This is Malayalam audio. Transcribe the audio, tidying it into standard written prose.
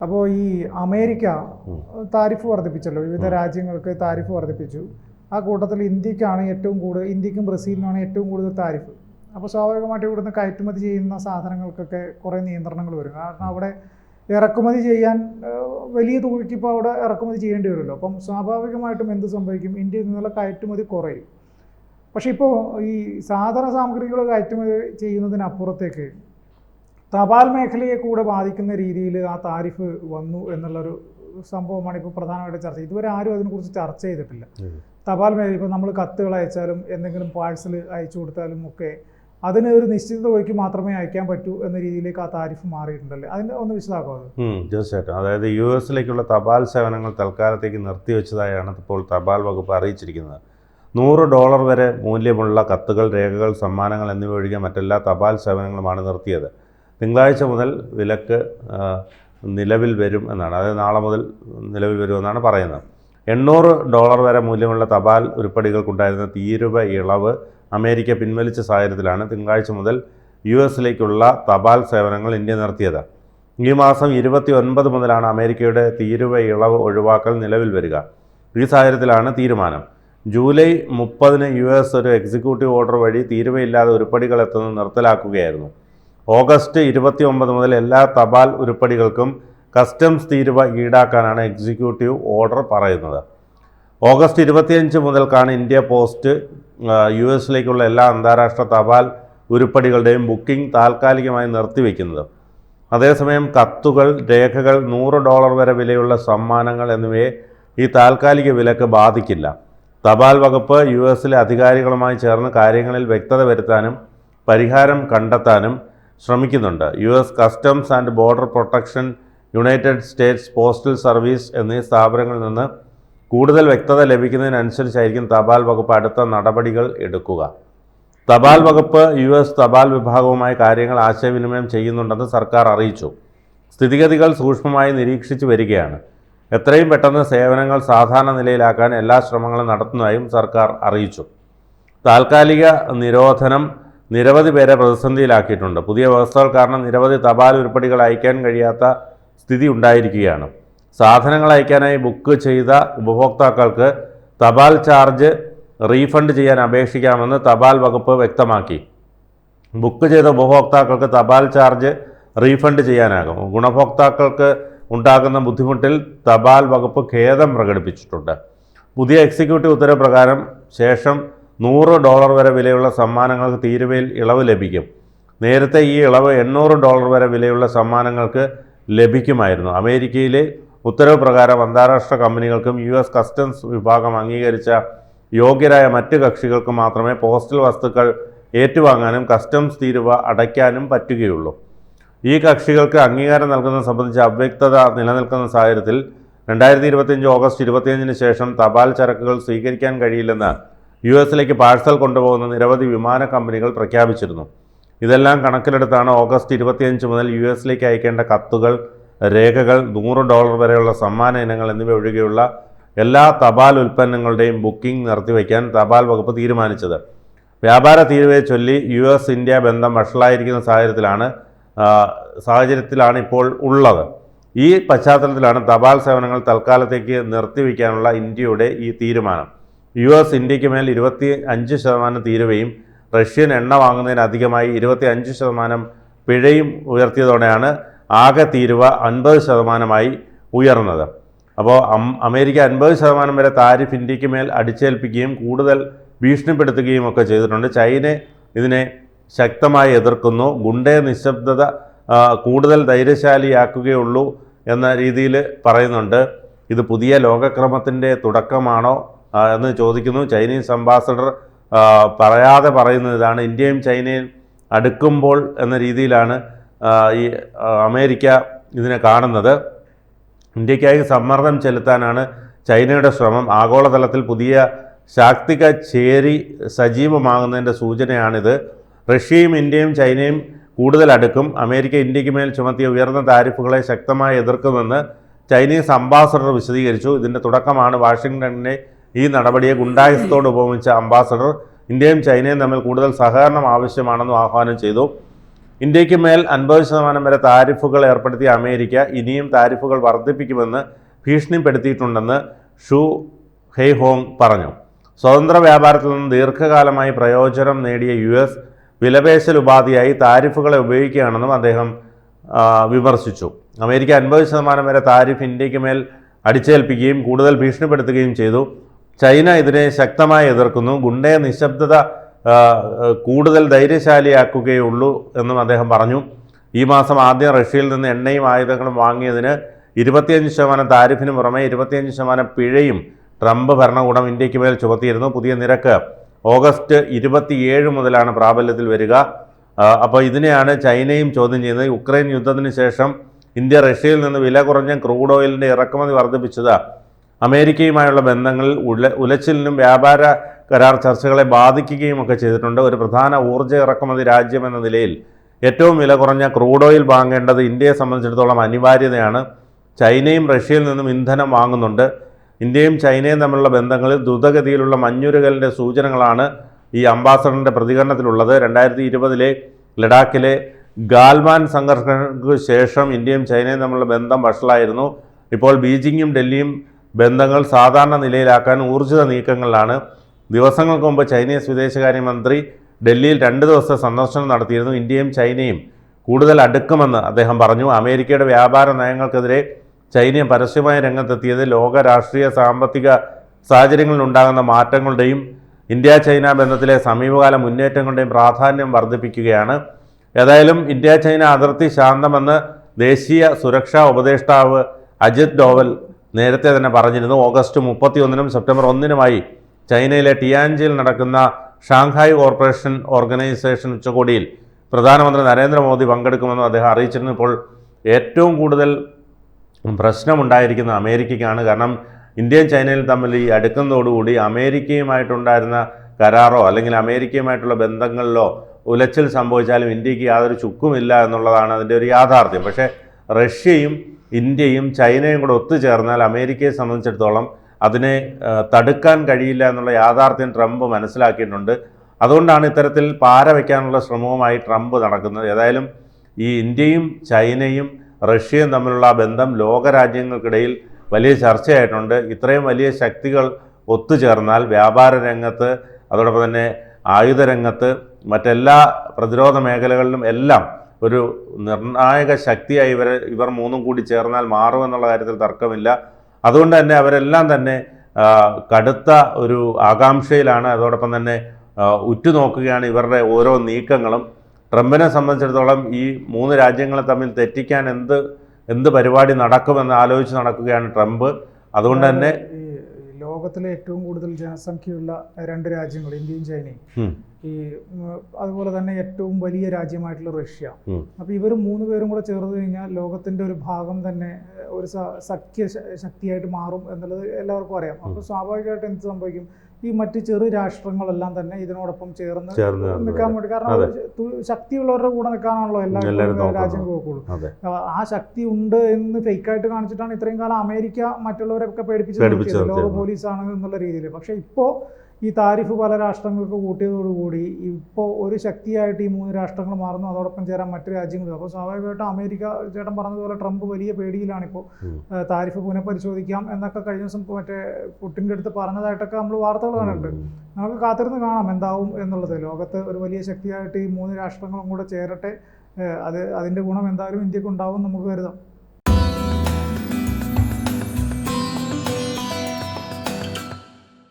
അപ്പോൾ ഈ അമേരിക്ക താരിഫ് വർദ്ധിപ്പിച്ചല്ലോ, വിവിധ രാജ്യങ്ങൾക്ക് താരിഫ് വർദ്ധിപ്പിച്ചു. ആ കൂട്ടത്തിൽ ഇന്ത്യക്കും ബ്രസീലിനുമാണ് ഏറ്റവും കൂടുതൽ താരിഫ്. അപ്പോൾ സ്വാഭാവികമായിട്ട് ഇവിടുന്ന് കയറ്റുമതി ചെയ്യുന്ന സാധനങ്ങൾക്കൊക്കെ കുറേ നിയന്ത്രണങ്ങൾ വരും. കാരണം അവിടെ ഇറക്കുമതി ചെയ്യാൻ വലിയ തുകയ്ക്ക് ഇപ്പോൾ അവിടെ ഇറക്കുമതി ചെയ്യേണ്ടി വരുമല്ലോ. അപ്പം സ്വാഭാവികമായിട്ടും എന്ത് സംഭവിക്കും, ഇന്ത്യയിൽ നിന്നുള്ള കയറ്റുമതി കുറയും. പക്ഷേ ഇപ്പോൾ ഈ സാധന സാമഗ്രികൾ കയറ്റുമതി ചെയ്യുന്നതിനപ്പുറത്തേക്ക് തപാൽ മേഖലയെ കൂടെ ബാധിക്കുന്ന രീതിയിൽ ആ താരിഫ് വന്നു എന്നുള്ളൊരു സംഭവമാണ് ഇപ്പോൾ പ്രധാനമായിട്ട് ചർച്ച. ഇതുവരെ ആരും അതിനെക്കുറിച്ച് ചർച്ച ചെയ്തിട്ടില്ല. തപാൽ മേഖല ഇപ്പോൾ നമ്മൾ കത്തുകൾ അയച്ചാലും എന്തെങ്കിലും പാഴ്സൽ അയച്ചു കൊടുത്താലും ഒക്കെ അതിന് ഒരു നിശ്ചിത തുകയ്ക്ക് മാത്രമേ അയക്കാൻ പറ്റൂ എന്ന രീതിയിലേക്ക് ആ താരിഫ് മാറിയിട്ടുണ്ടല്ലേ. അതിൻ്റെ ഒന്ന് വിശദമാക്കാമോ? തീർച്ചയായിട്ടും. അതായത് US തപാൽ സേവനങ്ങൾ തൽക്കാലത്തേക്ക് നിർത്തിവെച്ചതായാണ് ഇപ്പോൾ തപാൽ വകുപ്പ് അറിയിച്ചിരിക്കുന്നത്. $100 വരെ മൂല്യമുള്ള കത്തുകൾ, രേഖകൾ, സമ്മാനങ്ങൾ എന്നിവ ഒഴികെ മറ്റെല്ലാ തപാൽ സേവനങ്ങളുമാണ് നിർത്തിയത്. തിങ്കളാഴ്ച മുതൽ വിലക്ക് നിലവിൽ വരും എന്നാണ്, അതായത് നാളെ മുതൽ നിലവിൽ വരുമെന്നാണ് പറയുന്നത്. $800 വരെ മൂല്യമുള്ള തപാൽ ഉരുപ്പടികൾക്കുണ്ടായിരുന്ന തീരുവ ഇളവ് അമേരിക്ക പിൻവലിച്ച സാഹചര്യത്തിലാണ് തിങ്കളാഴ്ച മുതൽ US തപാൽ സേവനങ്ങൾ ഇന്ത്യ നിർത്തിയത്. ഈ മാസം 29 മുതലാണ് അമേരിക്കയുടെ തീരുവ ഇളവ് ഒഴിവാക്കൽ നിലവിൽ വരിക. ഈ സാഹചര്യത്തിലാണ് തീരുമാനം. ജൂലൈ 30-ന് US ഒരു എക്സിക്യൂട്ടീവ് ഓർഡർ വഴി തീരുവയില്ലാതെ ഉരുപ്പടികൾ എത്തുന്നത് നിർത്തലാക്കുകയായിരുന്നു. ഓഗസ്റ്റ് 29 മുതൽ എല്ലാ തപാൽ ഉരുപ്പടികൾക്കും കസ്റ്റംസ് തീരുവ ഈടാക്കാനാണ് എക്സിക്യൂട്ടീവ് ഓർഡർ പറയുന്നത്. ഓഗസ്റ്റ് 25 മുതൽക്കാണ് ഇന്ത്യ പോസ്റ്റ് US എല്ലാ അന്താരാഷ്ട്ര തപാൽ ഉരുപ്പടികളുടെയും ബുക്കിംഗ് താൽക്കാലികമായി നിർത്തിവെക്കുന്നത്. അതേസമയം കത്തുകൾ, രേഖകൾ, $100 വരെ വിലയുള്ള സമ്മാനങ്ങൾ എന്നിവയെ ഈ താൽക്കാലിക വിലക്ക് ബാധിക്കില്ല. തപാൽ വകുപ്പ് US അധികാരികളുമായി ചേർന്ന് കാര്യങ്ങളിൽ വ്യക്തത വരുത്താനും പരിഹാരം കണ്ടെത്താനും ശ്രമിക്കുന്നുണ്ട്. US customs and border protection, United States postal service എന്നീ സ്ഥാപനങ്ങളിൽ നിന്ന് കൂടുതൽ വ്യക്തത ലഭിക്കുന്നതിനനുസരിച്ചായിരിക്കും തപാൽ വകുപ്പ് അടുത്ത നടപടികൾ എടുക്കുക. തപാൽ വകുപ്പ് US തപാൽ വിഭാഗവുമായി കാര്യങ്ങൾ ആശയവിനിമയം ചെയ്യുന്നുണ്ടെന്ന് സർക്കാർ അറിയിച്ചു. സ്ഥിതിഗതികൾ സൂക്ഷ്മമായി നിരീക്ഷിച്ചു വരികയാണ്. എത്രയും പെട്ടെന്ന് സേവനങ്ങൾ സാധാരണ നിലയിലാക്കാൻ എല്ലാ ശ്രമങ്ങളും നടത്തുന്നതായും സർക്കാർ അറിയിച്ചു. താൽക്കാലിക നിരോധനം നിരവധി പേരെ പ്രതിസന്ധിയിലാക്കിയിട്ടുണ്ട്. പുതിയ വ്യവസ്ഥകൾ കാരണം നിരവധി തപാൽ ഉരുപ്പടികൾ അയക്കാൻ കഴിയാത്ത സ്ഥിതി ഉണ്ടായിരിക്കുകയാണ്. സാധനങ്ങൾ അയക്കാനായി ബുക്ക് ചെയ്ത ഉപഭോക്താക്കൾക്ക് തപാൽ ചാർജ് റീഫണ്ട് ചെയ്യാൻ അപേക്ഷിക്കാമെന്ന് തപാൽ വകുപ്പ് വ്യക്തമാക്കി. ബുക്ക് ചെയ്ത ഉപഭോക്താക്കൾക്ക് തപാൽ ചാർജ് റീഫണ്ട് ചെയ്യാനാകും. ഗുണഭോക്താക്കൾക്ക് ഉണ്ടാകുന്ന ബുദ്ധിമുട്ടിൽ തപാൽ വകുപ്പ് ഖേദം പ്രകടിപ്പിച്ചിട്ടുണ്ട്. പുതിയ എക്സിക്യൂട്ടീവ് ഉത്തരവ് പ്രകാരം ശേഷം $100 വരെ വിലയുള്ള സമ്മാനങ്ങൾക്ക് തീരുവയിൽ ഇളവ് ലഭിക്കും. നേരത്തെ ഈ ഇളവ് $800 വരെ വിലയുള്ള സമ്മാനങ്ങൾക്ക് ലഭിക്കുമായിരുന്നു. അമേരിക്കയിലെ ഉത്തരവ് പ്രകാരം അന്താരാഷ്ട്ര കമ്പനികൾക്കും US കസ്റ്റംസ് വിഭാഗം അംഗീകരിച്ച യോഗ്യരായ മറ്റ് കക്ഷികൾക്ക് മാത്രമേ പോസ്റ്റൽ വസ്തുക്കൾ ഏറ്റുവാങ്ങാനും കസ്റ്റംസ് തീരുവ അടയ്ക്കാനും പറ്റുകയുള്ളൂ. ഈ കക്ഷികൾക്ക് അംഗീകാരം നൽകുന്നത് സംബന്ധിച്ച അവ്യക്തത നിലനിൽക്കുന്ന സാഹചര്യത്തിൽ 2025 ഓഗസ്റ്റ് 25-ന് ശേഷം തപാൽ ചരക്കുകൾ സ്വീകരിക്കാൻ കഴിയില്ലെന്ന് US പാഴ്സൽ കൊണ്ടുപോകുന്ന നിരവധി വിമാന കമ്പനികൾ പ്രഖ്യാപിച്ചിരുന്നു. ഇതെല്ലാം കണക്കിലെടുത്താണ് ഓഗസ്റ്റ് 25 മുതൽ US അയക്കേണ്ട കത്തുകൾ, രേഖകൾ, $100 വരെയുള്ള സമ്മാന ഇനങ്ങൾ എന്നിവ ഒഴികെയുള്ള എല്ലാ തപാൽ ഉൽപ്പന്നങ്ങളുടെയും ബുക്കിംഗ് നിർത്തിവെക്കാൻ തപാൽ വകുപ്പ് തീരുമാനിച്ചത്. വ്യാപാര തീരുവയെ ചൊല്ലി US ഇന്ത്യ ബന്ധം വഷളായിരിക്കുന്ന സാഹചര്യത്തിലാണ് ഇപ്പോൾ ഉള്ളത്. ഈ പശ്ചാത്തലത്തിലാണ് തപാൽ സേവനങ്ങൾ തൽക്കാലത്തേക്ക് നിർത്തിവെക്കാനുള്ള ഇന്ത്യയുടെ ഈ തീരുമാനം. US ഇന്ത്യക്ക് മേൽ 25% തീരുവയും റഷ്യൻ എണ്ണ വാങ്ങുന്നതിന് അധികമായി 25% പിഴയും ഉയർത്തിയതോടെയാണ് ആകെ തീരുവ 50%-ആയി ഉയർന്നത്. അപ്പോൾ അമേരിക്ക 50% വരെ താരിഫ് ഇന്ത്യക്ക് മേൽ അടിച്ചേൽപ്പിക്കുകയും കൂടുതൽ ഭീഷണിപ്പെടുത്തുകയും ഒക്കെ ചെയ്തിട്ടുണ്ട്. ചൈന ഇതിനെ ശക്തമായി എതിർക്കുന്നു. ഗുണ്ടേ നിശബ്ദത കൂടുതൽ ധൈര്യശാലിയാക്കുകയുള്ളൂ എന്ന രീതിയിൽ പറയുന്നുണ്ട്. ഇത് പുതിയ ലോകക്രമത്തിൻ്റെ തുടക്കമാണോ എന്ന് ചോദിക്കുന്നു. ചൈനീസ് അംബാസഡർ പറയാതെ പറയുന്നത് ഇതാണ്. ഇന്ത്യയും ചൈനയും അടുക്കുമ്പോൾ എന്ന രീതിയിലാണ് ഈ അമേരിക്ക ഇതിനെ കാണുന്നത്. ഇന്ത്യക്കായി സമ്മർദ്ദം ചെലുത്താനാണ് ചൈനയുടെ ശ്രമം. ആഗോളതലത്തിൽ പുതിയ ശാക്തിക ചേരി സജീവമാകുന്നതിൻ്റെ സൂചനയാണിത്. റഷ്യയും ഇന്ത്യയും ചൈനയും കൂടുതൽ അടുക്കും. അമേരിക്ക ഇന്ത്യക്ക് മേൽ ചുമത്തിയ ഉയർന്ന താരിഫുകളെ ശക്തമായി എതിർക്കുമെന്ന് ചൈനീസ് അംബാസഡർ വിശദീകരിച്ചു. ഇതിൻ്റെ തുടക്കമാണ്. വാഷിംഗ്ടണിനെ ഈ നടപടിയെ ഗുണ്ടായുസത്തോട് ഉപമിച്ച അംബാസഡർ ഇന്ത്യയും ചൈനയും തമ്മിൽ കൂടുതൽ സഹകരണം ആവശ്യമാണെന്നും ആഹ്വാനം ചെയ്തു. ഇന്ത്യക്ക് മേൽ 50% വരെ താരിഫുകൾ ഏർപ്പെടുത്തിയ അമേരിക്ക ഇനിയും താരിഫുകൾ വർദ്ധിപ്പിക്കുമെന്ന് ഭീഷണിപ്പെടുത്തിയിട്ടുണ്ടെന്ന് ഷു ഹെയ്ഹോങ് പറഞ്ഞു. സ്വതന്ത്ര വ്യാപാരത്തിൽ നിന്ന് ദീർഘകാലമായി പ്രയോജനം നേടിയ US വിലപേശൽ ഉപാധിയായി താരിഫുകളെ ഉപയോഗിക്കുകയാണെന്നും അദ്ദേഹം വിമർശിച്ചു. അമേരിക്ക 50% വരെ താരിഫ് ഇന്ത്യക്ക് മേൽ അടിച്ചേൽപ്പിക്കുകയും കൂടുതൽ ഭീഷണിപ്പെടുത്തുകയും ചെയ്തു. ചൈന ഇതിനെ ശക്തമായി എതിർക്കുന്നു. ഗുണ്ടയെ നിശബ്ദത കൂടുതൽ ധൈര്യശാലിയാക്കുകയുള്ളൂ എന്നും അദ്ദേഹം പറഞ്ഞു. ഈ മാസം ആദ്യം റഷ്യയിൽ നിന്ന് എണ്ണയും ആയുധങ്ങളും വാങ്ങിയതിന് 25% താരിഫിന് പുറമെ 25% പിഴയും ട്രംപ് ഭരണകൂടം ഇന്ത്യക്ക് മേൽ ചുമത്തിയിരുന്നു. പുതിയ നിരക്ക് ഓഗസ്റ്റ് 27 മുതലാണ് പ്രാബല്യത്തിൽ വരിക. അപ്പോൾ ഇതിനെയാണ് ചൈനയും ചോദ്യം ചെയ്യുന്നത്. യുക്രൈൻ യുദ്ധത്തിന് ശേഷം ഇന്ത്യ റഷ്യയിൽ നിന്ന് വില കുറഞ്ഞ ക്രൂഡ് ഓയിലിൻ്റെ ഇറക്കുമതി വർദ്ധിപ്പിച്ചത് അമേരിക്കയുമായുള്ള ബന്ധങ്ങളിൽ ഉലച്ചിലിനും വ്യാപാര കരാർ ചർച്ചകളെ ബാധിക്കുകയും ഒക്കെ ചെയ്തിട്ടുണ്ട്. ഒരു പ്രധാന ഊർജ്ജ ഇറക്കുമതി രാജ്യം എന്ന നിലയിൽ ഏറ്റവും വില കുറഞ്ഞ ക്രൂഡ് ഓയിൽ വാങ്ങേണ്ടത് ഇന്ത്യയെ സംബന്ധിച്ചിടത്തോളം അനിവാര്യതയാണ്. ചൈനയും റഷ്യയിൽ നിന്നും ഇന്ധനം വാങ്ങുന്നുണ്ട്. ഇന്ത്യയും ചൈനയും തമ്മിലുള്ള ബന്ധങ്ങളിൽ ദ്രുതഗതിയിലുള്ള മഞ്ഞുരുകലിൻ്റെ സൂചനകളാണ് ഈ അംബാസഡറിൻ്റെ പ്രതികരണത്തിലുള്ളത്. 2020 ലഡാക്കിലെ ഗാൽവാൻ സംഘർഷങ്ങൾക്ക് ശേഷം ഇന്ത്യയും ചൈനയും തമ്മിലുള്ള ബന്ധം വഷളായിരുന്നു. ഇപ്പോൾ ബീജിങ്ങും ഡൽഹിയും ബന്ധങ്ങൾ സാധാരണ നിലയിലാക്കാൻ ഊർജിത നീക്കങ്ങളിലാണ്. ദിവസങ്ങൾക്ക് മുമ്പ് ചൈനീസ് വിദേശകാര്യമന്ത്രി ഡൽഹിയിൽ 2 ദിവസത്തെ സന്ദർശനം നടത്തിയിരുന്നു. ഇന്ത്യയും ചൈനയും കൂടുതൽ അടുക്കുമെന്ന് അദ്ദേഹം പറഞ്ഞു. അമേരിക്കയുടെ വ്യാപാര നയങ്ങൾക്കെതിരെ ചൈന പരസ്യമായ രംഗത്തെത്തിയത് ലോക രാഷ്ട്രീയ സാമ്പത്തിക സാഹചര്യങ്ങളിലുണ്ടാകുന്ന മാറ്റങ്ങളുടെയും ഇന്ത്യ ചൈന ബന്ധത്തിലെ സമീപകാല മുന്നേറ്റങ്ങളുടെയും പ്രാധാന്യം വർദ്ധിപ്പിക്കുകയാണ്. ഏതായാലും ഇന്ത്യ ചൈന അതിർത്തി ശാന്തമെന്ന് ദേശീയ സുരക്ഷാ ഉപദേഷ്ടാവ് അജിത് ഡോവൽ നേരത്തെ തന്നെ പറഞ്ഞിരുന്നു. ഓഗസ്റ്റ് 31 സെപ്റ്റംബർ 1 ചൈനയിലെ ടിയാൻജിയിൽ നടക്കുന്ന ഷാങ്ഹായ് കോർപ്പറേഷൻ ഓർഗനൈസേഷൻ ഉച്ചകോടിയിൽ പ്രധാനമന്ത്രി നരേന്ദ്രമോദി പങ്കെടുക്കുമെന്നും അദ്ദേഹം അറിയിച്ചിരുന്നു. ഇപ്പോൾ ഏറ്റവും കൂടുതൽ പ്രശ്നമുണ്ടായിരിക്കുന്ന അമേരിക്കയ്ക്കാണ്. കാരണം ഇന്ത്യയും ചൈനയും തമ്മിൽ ഈ അടുക്കുന്നതോടുകൂടി അമേരിക്കയുമായിട്ടുണ്ടായിരുന്ന കരാറോ അല്ലെങ്കിൽ അമേരിക്കയുമായിട്ടുള്ള ബന്ധങ്ങളിലോ ഉലച്ചിൽ സംഭവിച്ചാലും ഇന്ത്യക്ക് യാതൊരു ചുക്കുമില്ല എന്നുള്ളതാണ് അതിൻ്റെ ഒരു യാഥാർത്ഥ്യം. പക്ഷേ റഷ്യയും ഇന്ത്യയും ചൈനയും കൂടെ ഒത്തുചേർന്നാൽ അമേരിക്കയെ സംബന്ധിച്ചിടത്തോളം അതിനെ തടുക്കാൻ കഴിയില്ല എന്നുള്ള യാഥാർത്ഥ്യം ട്രംപ് മനസ്സിലാക്കിയിട്ടുണ്ട്. അതുകൊണ്ടാണ് ഇത്തരത്തിൽ പാര വയ്ക്കാനുള്ള ശ്രമവുമായി ട്രംപ് നടക്കുന്നത്. ഏതായാലും ഈ ഇന്ത്യയും ചൈനയും റഷ്യയും തമ്മിലുള്ള ബന്ധം ലോകരാജ്യങ്ങൾക്കിടയിൽ വലിയ ചർച്ചയായിട്ടുണ്ട്. ഇത്രയും വലിയ ശക്തികൾ ഒത്തുചേർന്നാൽ വ്യാപാര രംഗത്ത്, അതോടൊപ്പം തന്നെ ആയുധ രംഗത്ത്, മറ്റെല്ലാ പ്രതിരോധ മേഖലകളിലും എല്ലാം ഒരു നിർണായക ശക്തിയായി ഇവർ മൂന്നും കൂടി ചേർന്നാൽ മാറുമെന്നുള്ള കാര്യത്തിൽ തർക്കമില്ല. അതുകൊണ്ട് തന്നെ അവരെല്ലാം തന്നെ കടുത്ത ഒരു ആകാംക്ഷയിലാണ്. അതോടൊപ്പം തന്നെ ഉറ്റുനോക്കുകയാണ് ഇവരുടെ ഓരോ നീക്കങ്ങളും. ട്രംപിനെ സംബന്ധിച്ചിടത്തോളം ഈ 3 രാജ്യങ്ങളെ തമ്മിൽ തെറ്റിക്കാൻ എന്ത് പരിപാടി നടക്കുമെന്ന് ആലോചിച്ച് നടക്കുകയാണ് ട്രംപ്. അതുകൊണ്ട് തന്നെ ലോകത്തിലെ ഏറ്റവും കൂടുതൽ ജനസംഖ്യയുള്ള 2 രാജ്യങ്ങൾ ഇന്ത്യയും ചൈനയും, ഈ അതുപോലെ തന്നെ ഏറ്റവും വലിയ രാജ്യമായിട്ടുള്ള റഷ്യ. അപ്പോൾ ഇവർ 3 പേരും കൂടെ ചേർന്ന് കഴിഞ്ഞാൽ ലോകത്തിൻ്റെ ഒരു ഭാഗം തന്നെ ഒരു ശക്തിയായിട്ട് മാറും എന്നുള്ളത് എല്ലാവർക്കും അറിയാം. അപ്പോൾ സ്വാഭാവികമായിട്ട് എന്ത് സംഭവിക്കും, ഈ മറ്റ് ചെറു രാഷ്ട്രങ്ങളെല്ലാം തന്നെ ഇതിനോടൊപ്പം ചേർന്ന് നിൽക്കാൻ വേണ്ടി, കാരണം ശക്തിയുള്ളവരുടെ കൂടെ നിൽക്കാനാണല്ലോ എല്ലാ രാജ്യങ്ങളും നോക്കുള്ളൂ. ആ ശക്തി ഉണ്ട് എന്ന് ഫേക്കായിട്ട് കാണിച്ചിട്ടാണ് ഇത്രയും കാലം അമേരിക്ക മറ്റുള്ളവരൊക്കെ പേടിപ്പിച്ചത് ലോക പോലീസാണ് എന്നുള്ള രീതിയിൽ. പക്ഷേ ഇപ്പോൾ ഈ താരിഫ് പല രാഷ്ട്രങ്ങൾക്ക് കൂട്ടിയതോടുകൂടി ഇപ്പോൾ ഒരു ശക്തിയായിട്ട് ഈ 3 രാഷ്ട്രങ്ങൾ മാറുന്നു. അതോടൊപ്പം ചേരാൻ മറ്റു രാജ്യങ്ങളും. അപ്പോൾ സ്വാഭാവികമായിട്ടും അമേരിക്ക, ചേട്ടൻ പറഞ്ഞതുപോലെ ട്രംപ് വലിയ പേടിയിലാണിപ്പോൾ. താരിഫ് പുനഃപരിശോധിക്കാം എന്നൊക്കെ കഴിഞ്ഞ ദിവസം മറ്റേ പുട്ടിൻ്റെ അടുത്ത് പറഞ്ഞതായിട്ടൊക്കെ നമ്മൾ വാർത്തകൾ കാണുന്നുണ്ട്. നമുക്ക് കാത്തിരുന്ന് കാണാം എന്താവും എന്നുള്ളത്. ലോകത്ത് ഒരു വലിയ ശക്തിയായിട്ട് ഈ 3 രാഷ്ട്രങ്ങളും കൂടെ ചേരട്ടെ. അതിൻ്റെ ഗുണം എന്തായാലും ഇന്ത്യക്ക് ഉണ്ടാവും നമുക്ക് കരുതാം.